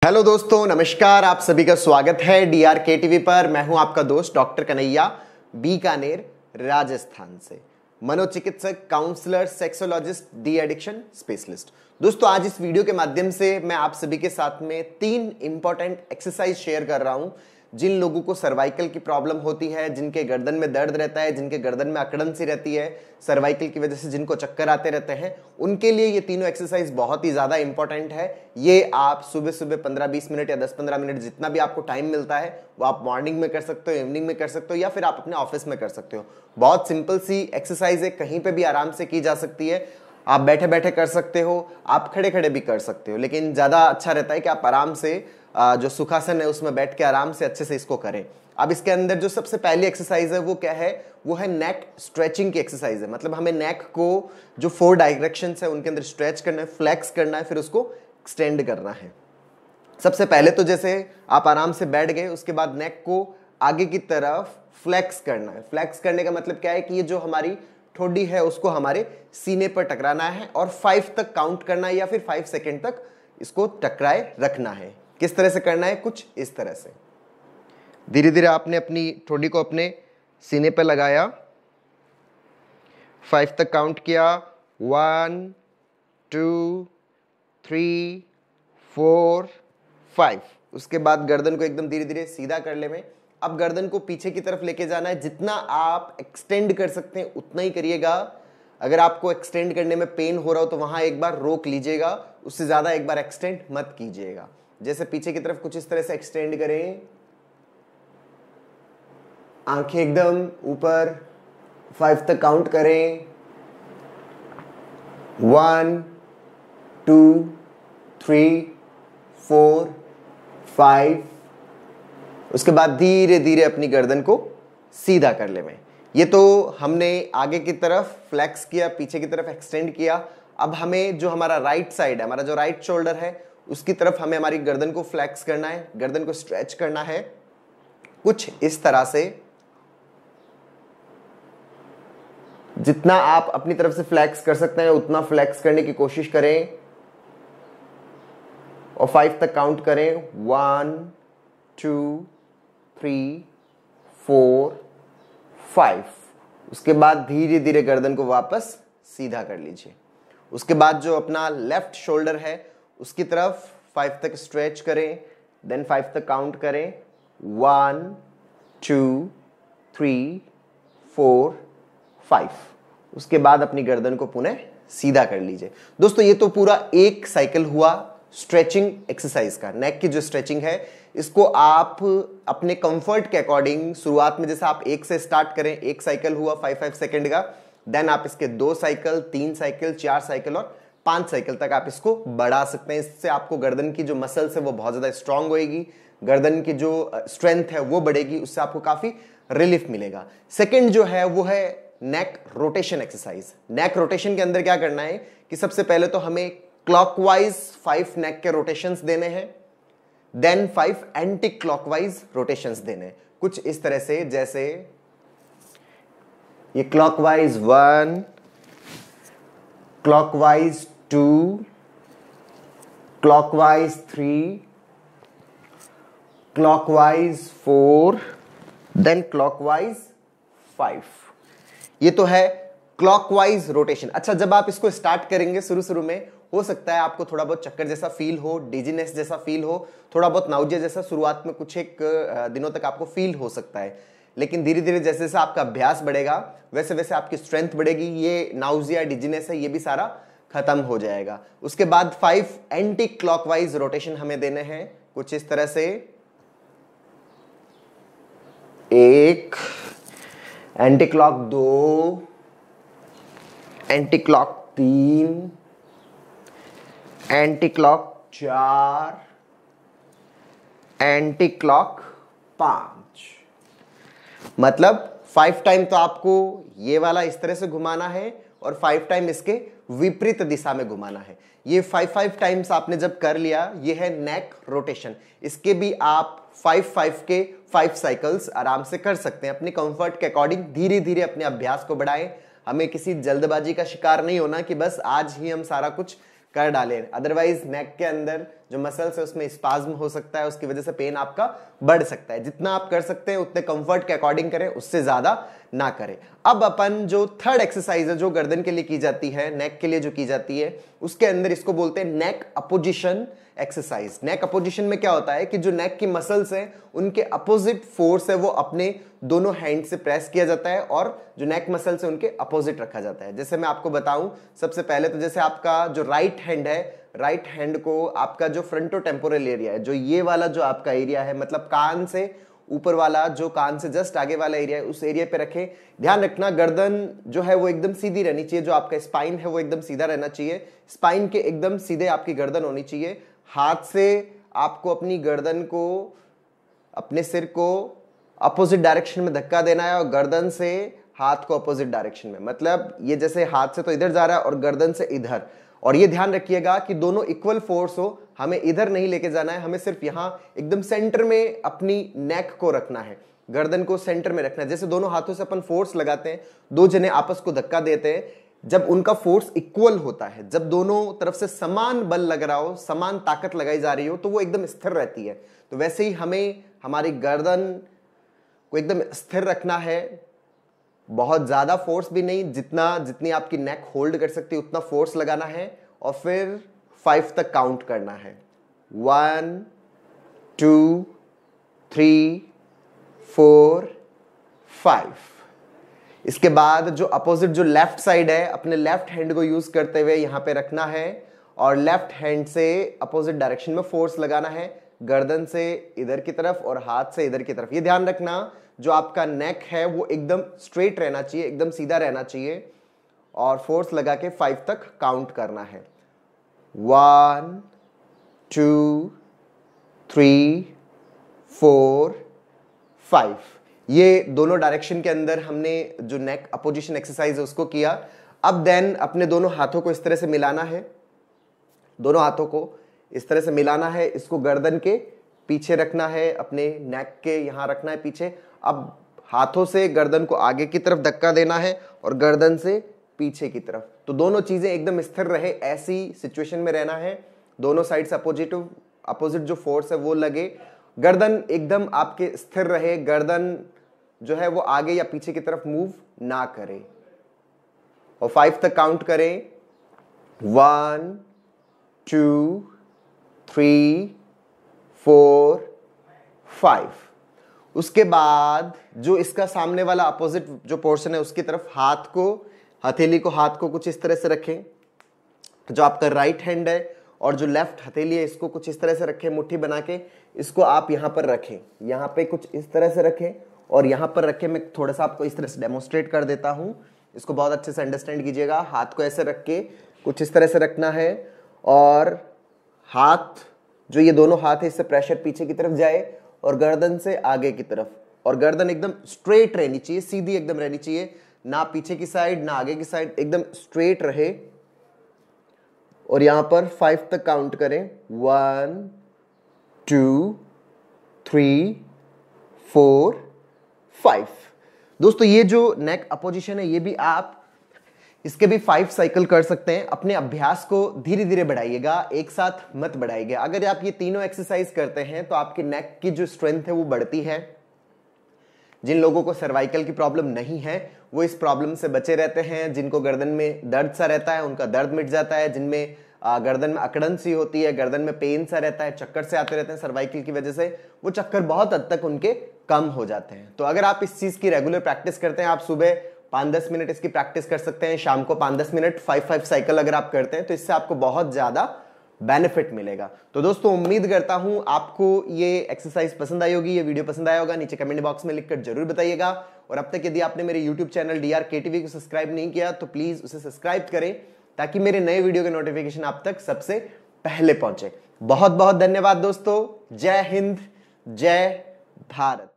Hello दोस्तों, नमस्कार। आप सभी का स्वागत है DRK टीवी पर। मैं हूं आपका दोस्त डॉक्टर कन्हैया, बीकानेर, राजस्थान से। मनोचिकित्सक, counsellor, sexologist, de addiction specialist. दोस्तों, आज इस वीडियो के माध्यम से मैं आप सभी के साथ में 3 इंपॉर्टेंट एक्सरसाइज शेयर कर रहा हूं। जिन लोगों को सर्वाइकल की प्रॉब्लम होती है, जिनके गर्दन में दर्द रहता है, जिनके गर्दन में अकड़न सी रहती है, सर्वाइकल की वजह से जिनको चक्कर आते रहते हैं, उनके लिए ये तीनों एक्सरसाइज बहुत ही ज्यादा इंपॉर्टेंट है। ये आप सुबह सुबह 15-20 मिनट या 10-15 मिनट जितना भी आपको टाइम मिलता है वो आप मॉर्निंग में कर सकते हो, इवनिंग में कर सकते हो, या फिर आप अपने ऑफिस में कर सकते हो। बहुत सिंपल सी एक्सरसाइज है, कहीं पे भी आराम से की जा सकती है। आप बैठे बैठे कर सकते हो, आप खड़े खड़े भी कर सकते हो, लेकिन ज्यादा अच्छा रहता है कि आप आराम से जो सुखासन है उसमें बैठ के आराम से अच्छे से इसको करें। अब इसके अंदर जो सबसे पहली एक्सरसाइज है वो क्या है? वो है नेक स्ट्रेचिंग की एक्सरसाइज है। मतलब हमें नेक को जो 4 डायरेक्शंस है उनके अंदर स्ट्रेच करना है, फ्लेक्स करना है, फिर उसको एक्सटेंड करना है। सबसे पहले तो जैसे आप आराम से बैठ गए, उसके बाद नेक को आगे की तरफ फ्लेक्स करना है। फ्लेक्स करने का मतलब क्या है कि ये जो हमारी ठोडी है उसको हमारे सीने पर टकराना है और 5 तक काउंट करना है, या फिर 5 सेकेंड तक इसको टकराए रखना है। किस तरह से करना है? कुछ इस तरह से। धीरे धीरे आपने अपनी ठोडी को अपने सीने पर लगाया, 5 तक काउंट किया, 1 2 3 4 5। उसके बाद गर्दन को एकदम धीरे धीरे सीधा कर ले में। अब गर्दन को पीछे की तरफ लेके जाना है। जितना आप एक्सटेंड कर सकते हैं उतना ही करिएगा। अगर आपको एक्सटेंड करने में पेन हो रहा हो तो वहां एक बार रोक लीजिएगा, उससे ज्यादा एक बार एक्सटेंड मत कीजिएगा। जैसे पीछे की तरफ कुछ इस तरह से एक्सटेंड करें, आंखें एकदम ऊपर, 5 तक काउंट करें, 1 2 3 4 5। उसके बाद धीरे धीरे अपनी गर्दन को सीधा कर ले में। ये तो हमने आगे की तरफ फ्लेक्स किया, पीछे की तरफ एक्सटेंड किया। अब हमें जो हमारा राइट साइड है, हमारा जो राइट शोल्डर है, उसकी तरफ हमें हमारी गर्दन को फ्लेक्स करना है, गर्दन को स्ट्रेच करना है कुछ इस तरह से। जितना आप अपनी तरफ से फ्लेक्स कर सकते हैं उतना फ्लेक्स करने की कोशिश करें और 5 तक काउंट करें, 1 2 3 4 5। उसके बाद धीरे धीरे गर्दन को वापस सीधा कर लीजिए। उसके बाद जो अपना लेफ्ट शोल्डर है उसकी तरफ 5 तक स्ट्रेच करें, देन 5 तक काउंट करें, 1 2 3 4 5। उसके बाद अपनी गर्दन को पुनः सीधा कर लीजिए। दोस्तों, ये तो पूरा एक साइकिल हुआ स्ट्रेचिंग एक्सरसाइज का। नेक की जो स्ट्रेचिंग है इसको आप अपने कंफर्ट के अकॉर्डिंग शुरुआत में जैसे आप 1 से स्टार्ट करें, 1 साइकिल हुआ 5 सेकंड का, देन आप इसके 2 साइकिल, 3 साइकिल, 4 साइकिल और 5 साइकिल तक आप इसको बढ़ा सकते हैं। इससे आपको गर्दन की जो मसल्स है वो बहुत ज्यादा स्ट्रांग होएगी, गर्दन की जो स्ट्रेंथ है वो बढ़ेगी, उससे आपको काफी रिलीफ मिलेगा। सेकंड जो है वो है neck rotation exercise. Neck rotation के अंदर क्या करना है कि सबसे पहले तो हमें क्लॉकवाइज 5 नेक के रोटेशंस देने हैं, देन 5 एंटी क्लॉकवाइज रोटेशंस देने हैं कुछ इस तरह से। जैसे ये clockwise 1, clockwise 2, clockwise 3, clockwise 4, then clockwise 5। ये तो है क्लॉकवाइज रोटेशन। अच्छा, जब आप इसको स्टार्ट करेंगे शुरू शुरू में हो सकता है आपको थोड़ा बहुत चक्कर जैसा फील हो, डिजीनेस जैसा फील हो, थोड़ा बहुत नाउजिया जैसा शुरुआत में कुछ एक दिनों तक आपको फील हो सकता है। लेकिन धीरे धीरे जैसे जैसे आपका अभ्यास बढ़ेगा वैसे वैसे आपकी स्ट्रेंथ बढ़ेगी, ये नाउजिया डिजीनेस है ये भी सारा खत्म हो जाएगा। उसके बाद 5 एंटी क्लॉकवाइज रोटेशन हमें देने हैं कुछ इस तरह से। 1 anti clock, 2 anti clock, 3 anti clock, 4 anti clock, 5। मतलब 5 टाइम तो आपको ये वाला इस तरह से घुमाना है और 5 टाइम इसके विपरीत दिशा में घुमाना है। ये 5 टाइम्स आपने जब कर लिया, ये है नेक रोटेशन। इसके भी आप 5 के 5 साइकिल्स आराम से कर सकते हैं अपने कंफर्ट के अकॉर्डिंग। धीरे धीरे अपने अभ्यास को बढ़ाएं। हमें किसी जल्दबाजी का शिकार नहीं होना कि बस आज ही हम सारा कुछ कर डालें। अदरवाइज नेक के अंदर जो मसल्स है उसमें स्पाज्म हो सकता है, उसकी वजह से पेन आपका बढ़ सकता है। जितना आप कर सकते हैं उतने कंफर्ट के अकॉर्डिंग करें, उससे ज्यादा ना करें। अब अपन जो थर्ड एक्सरसाइज है जो गर्दन के लिए की जाती है, नेक के लिए जो की जाती है, उसके अंदर इसको बोलते हैं नेक अपोजिशन एक्सरसाइज। नेक अपोजिशन में क्या होता है कि जो नेक की मसल्स हैं उनके अपोजिट फोर्स है वो अपने दोनों हैंड से प्रेस किया जाता है और जो नेक मसल्स है उनके अपोजिट रखा जाता है। जैसे मैं आपको बताऊं, सबसे पहले तो जैसे आपका जो राइट हैंड है, राइट हैंड को आपका जो फ्रंटो टेम्पोरल एरिया है, जो ये वाला जो आपका एरिया है, मतलब कान से ऊपर वाला, जो कान से जस्ट आगे वाला एरिया है, उस एरिया पे रखें। ध्यान रखना गर्दन जो है वो एकदम सीधी रहनी चाहिए, जो आपका स्पाइन है वो एकदम सीधा रहना चाहिए, स्पाइन के एकदम सीधे आपकी गर्दन होनी चाहिए। हाथ से आपको अपनी गर्दन को, अपने सिर को अपोजिट डायरेक्शन में धक्का देना है और गर्दन से हाथ को अपोजिट डायरेक्शन में, मतलब ये जैसे हाथ से तो इधर जा रहा है और गर्दन से इधर। और ये ध्यान रखिएगा कि दोनों इक्वल फोर्स हो, हमें इधर नहीं लेके जाना है, हमें सिर्फ यहां एकदम सेंटर में अपनी नेक को रखना है, गर्दन को सेंटर में रखना है। जैसे दोनों हाथों से अपन फोर्स लगाते हैं, दो जने आपस को धक्का देते हैं, जब उनका फोर्स इक्वल होता है, जब दोनों तरफ से समान बल लग रहा हो, समान ताकत लगाई जा रही हो, तो वो एकदम स्थिर रहती है। तो वैसे ही हमें हमारी गर्दन को एकदम स्थिर रखना है, बहुत ज्यादा फोर्स भी नहीं, जितनी आपकी नेक होल्ड कर सकती है उतना फोर्स लगाना है और फिर 5 तक काउंट करना है। 1 2 3 4 5। इसके बाद जो अपोजिट जो लेफ्ट साइड है, अपने लेफ्ट हैंड को यूज करते हुए यहां पे रखना है और लेफ्ट हैंड से अपोजिट डायरेक्शन में फोर्स लगाना है, गर्दन से इधर की तरफ और हाथ से इधर की तरफ। ये ध्यान रखना जो आपका नेक है वो एकदम स्ट्रेट रहना चाहिए, एकदम सीधा रहना चाहिए और फोर्स लगा के 5 तक काउंट करना है। 1 2 3 4 5। ये दोनों डायरेक्शन के अंदर हमने जो नेक अपोजिशन एक्सरसाइज है उसको किया। अब देन अपने दोनों हाथों को इस तरह से मिलाना है, दोनों हाथों को इस तरह से मिलाना है, इसको गर्दन के पीछे रखना है, अपने नेक के यहां रखना है पीछे। अब हाथों से गर्दन को आगे की तरफ धक्का देना है और गर्दन से पीछे की तरफ, तो दोनों चीजें एकदम स्थिर रहे, ऐसी सिचुएशन में रहना है। दोनों साइड से अपोजिट जो फोर्स है वो लगे, गर्दन एकदम आपके स्थिर रहे, गर्दन जो है वो आगे या पीछे की तरफ मूव ना करे और 5 तक काउंट करें। 1 2 3 4 5। उसके बाद जो इसका सामने वाला अपोजिट जो पोर्शन है उसकी तरफ हाथ को, हथेली को, हाथ को कुछ इस तरह से रखें, जो आपका राइट हैंड है और जो लेफ्ट हथेली है इसको कुछ इस तरह से रखें, मुट्ठी बना के इसको आप यहां पर रखें, यहां पे कुछ इस तरह से रखें और यहां पर रखें। मैं थोड़ा सा आपको इस तरह से डेमोन्स्ट्रेट कर देता हूं, इसको बहुत अच्छे से अंडरस्टैंड कीजिएगा। हाथ को ऐसे रख के कुछ इस तरह से रखना है और हाथ जो ये दोनों हाथ है इससे प्रेशर पीछे की तरफ जाए और गर्दन से आगे की तरफ, और गर्दन एकदम स्ट्रेट रहनी चाहिए, सीधी एकदम रहनी चाहिए, ना पीछे की साइड ना आगे की साइड, एकदम स्ट्रेट रहे। और यहां पर 5 तक काउंट करें। 1 2 3 4 5। दोस्तों ये जो नेक अपोजिशन है ये भी आप इसके भी 5 साइकिल कर सकते हैं। अपने अभ्यास को धीरे धीरे बढ़ाइएगा, एक साथ मत बढ़ाइएगा। अगर आप ये तीनों एक्सरसाइज करते हैं तो आपकी नेक की जो स्ट्रेंथ है वो बढ़ती है। जिन लोगों को सर्वाइकल की प्रॉब्लम नहीं है वो इस प्रॉब्लम से बचे रहते हैं। जिनको गर्दन में दर्द सा रहता है उनका दर्द मिट जाता है। जिनमें गर्दन में अकड़न सी होती है, गर्दन में पेन सा रहता है, चक्कर से आते रहते हैं सर्वाइकल की वजह से, वो चक्कर बहुत हद तक उनके कम हो जाते हैं। तो अगर आप इस चीज की रेगुलर प्रैक्टिस करते हैं, आप सुबह 5-10 मिनट इसकी प्रैक्टिस कर सकते हैं, शाम को 5-10 मिनट 5-5 साइकिल अगर आप करते हैं तो इससे आपको बहुत ज्यादा बेनिफिट मिलेगा। तो दोस्तों उम्मीद करता हूं आपको ये एक्सरसाइज पसंद आई होगी, ये वीडियो पसंद आया होगा। नीचे कमेंट बॉक्स में लिखकर जरूर बताइएगा। और अब तक यदि आपने मेरे यूट्यूब चैनल DRKTV को सब्सक्राइब नहीं किया तो प्लीज उसे सब्सक्राइब करें ताकि मेरे नए वीडियो के नोटिफिकेशन आप तक सबसे पहले पहुंचे। बहुत बहुत धन्यवाद दोस्तों। जय हिंद, जय भारत।